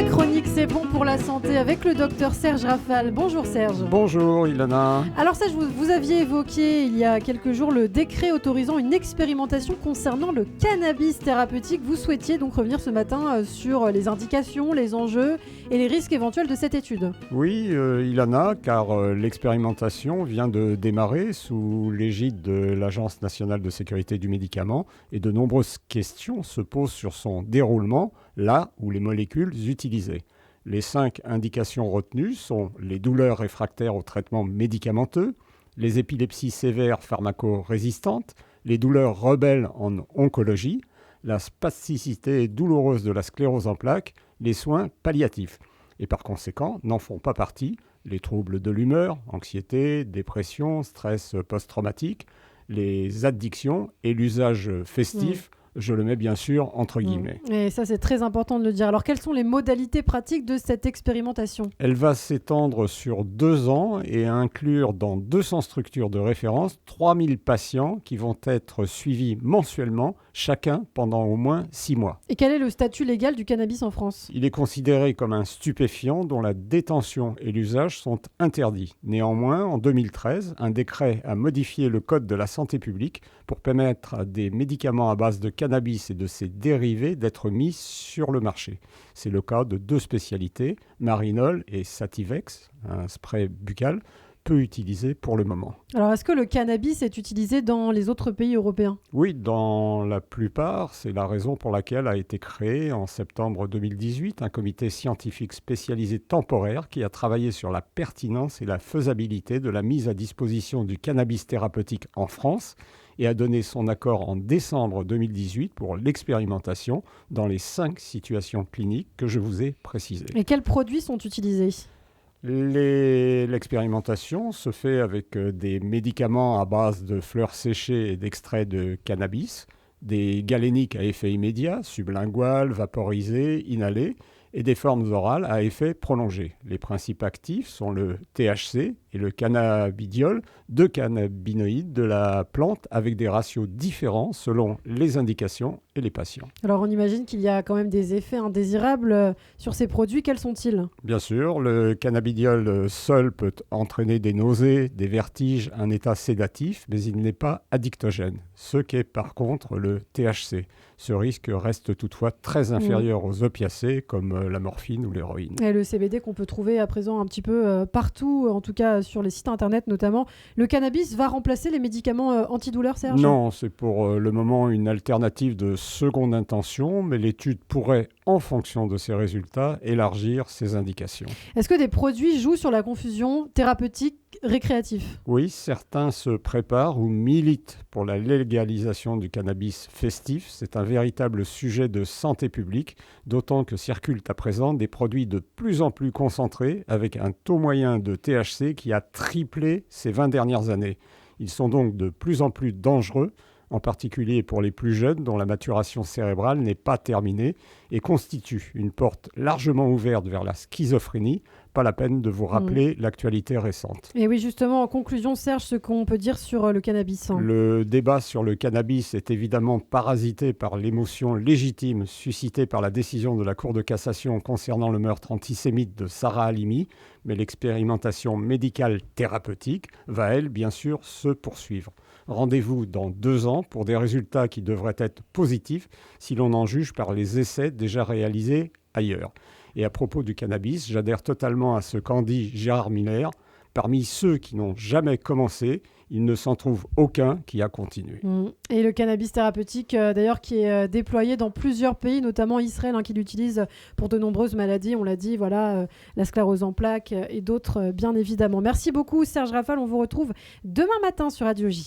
La chronique C'est bon pour la santé avec le docteur Serge Rafal. Bonjour Serge. Bonjour Ilana. Alors Serge, vous aviez évoqué il y a quelques jours le décret autorisant une expérimentation concernant le cannabis thérapeutique. Vous souhaitiez donc revenir ce matin sur les indications, les enjeux et les risques éventuels de cette étude. Oui Ilana, car l'expérimentation vient de démarrer sous l'égide de l'Agence nationale de sécurité du médicament et de nombreuses questions se posent sur son déroulement, là où les molécules utilisées. Les 5 indications retenues sont les douleurs réfractaires au traitement médicamenteux, les épilepsies sévères pharmacorésistantes, les douleurs rebelles en oncologie, la spasticité douloureuse de la sclérose en plaques, les soins palliatifs. Et par conséquent, n'en font pas partie les troubles de l'humeur, anxiété, dépression, stress post-traumatique, les addictions et l'usage festif. Je le mets bien sûr entre guillemets. Et ça, c'est très important de le dire. Alors, quelles sont les modalités pratiques de cette expérimentation ? Elle va s'étendre sur 2 ans et inclure dans 200 structures de référence 3000 patients qui vont être suivis mensuellement, chacun pendant au moins 6 mois. Et quel est le statut légal du cannabis en France ? Il est considéré comme un stupéfiant dont la détention et l'usage sont interdits. Néanmoins, en 2013, un décret a modifié le Code de la santé publique pour permettre à des médicaments à base de cannabis et de ses dérivés d'être mis sur le marché. C'est le cas de 2 spécialités, Marinol et Sativex, un spray buccal, peu utilisé pour le moment. Alors, est-ce que le cannabis est utilisé dans les autres pays européens ? Oui, dans la plupart, c'est la raison pour laquelle a été créé en septembre 2018 un comité scientifique spécialisé temporaire qui a travaillé sur la pertinence et la faisabilité de la mise à disposition du cannabis thérapeutique en France et a donné son accord en décembre 2018 pour l'expérimentation dans les 5 situations cliniques que je vous ai précisées. Et quels produits sont utilisés ? L'expérimentation se fait avec des médicaments à base de fleurs séchées et d'extraits de cannabis, des galéniques à effet immédiat, sublinguales, vaporisées, inhalées, et des formes orales à effet prolongé. Les principes actifs sont le THC et le cannabidiol, 2 cannabinoïdes de la plante avec des ratios différents selon les indications et les patients. Alors on imagine qu'il y a quand même des effets indésirables sur ces produits. Quels sont-ils ? Bien sûr, le cannabidiol seul peut entraîner des nausées, des vertiges, un état sédatif, mais il n'est pas addictogène, ce qu'est par contre le THC. Ce risque reste toutefois très inférieur aux opiacés comme la morphine ou l'héroïne. Et le CBD qu'on peut trouver à présent un petit peu partout, en tout cas sur les sites internet notamment. Le cannabis va remplacer les médicaments antidouleurs, Serge ? Non, c'est pour le moment une alternative de seconde intention, mais l'étude pourrait, en fonction de ses résultats, élargir ses indications. Est-ce que des produits jouent sur la confusion thérapeutique récréatif ? Oui, certains se préparent ou militent pour la légalisation du cannabis festif. C'est un véritable sujet de santé publique, d'autant que circulent à présent des produits de plus en plus concentrés avec un taux moyen de THC qui a triplé ces 20 dernières années. Ils sont donc de plus en plus dangereux, en particulier pour les plus jeunes dont la maturation cérébrale n'est pas terminée et constituent une porte largement ouverte vers la schizophrénie. Pas la peine de vous rappeler l'actualité récente. Et oui, justement, en conclusion, Serge, ce qu'on peut dire sur le cannabis. Le débat sur le cannabis est évidemment parasité par l'émotion légitime suscitée par la décision de la Cour de cassation concernant le meurtre antisémite de Sarah Halimi, mais l'expérimentation médicale thérapeutique va, elle, bien sûr, se poursuivre. Rendez-vous dans 2 ans pour des résultats qui devraient être positifs si l'on en juge par les essais déjà réalisés ailleurs. Et à propos du cannabis, j'adhère totalement à ce qu'en dit Gérard Miller. Parmi ceux qui n'ont jamais commencé, il ne s'en trouve aucun qui a continué. Et le cannabis thérapeutique, d'ailleurs, qui est déployé dans plusieurs pays, notamment Israël, qui l'utilise pour de nombreuses maladies. On l'a dit, voilà, la sclérose en plaques et d'autres, bien évidemment. Merci beaucoup, Serge Rafal. On vous retrouve demain matin sur Radio J.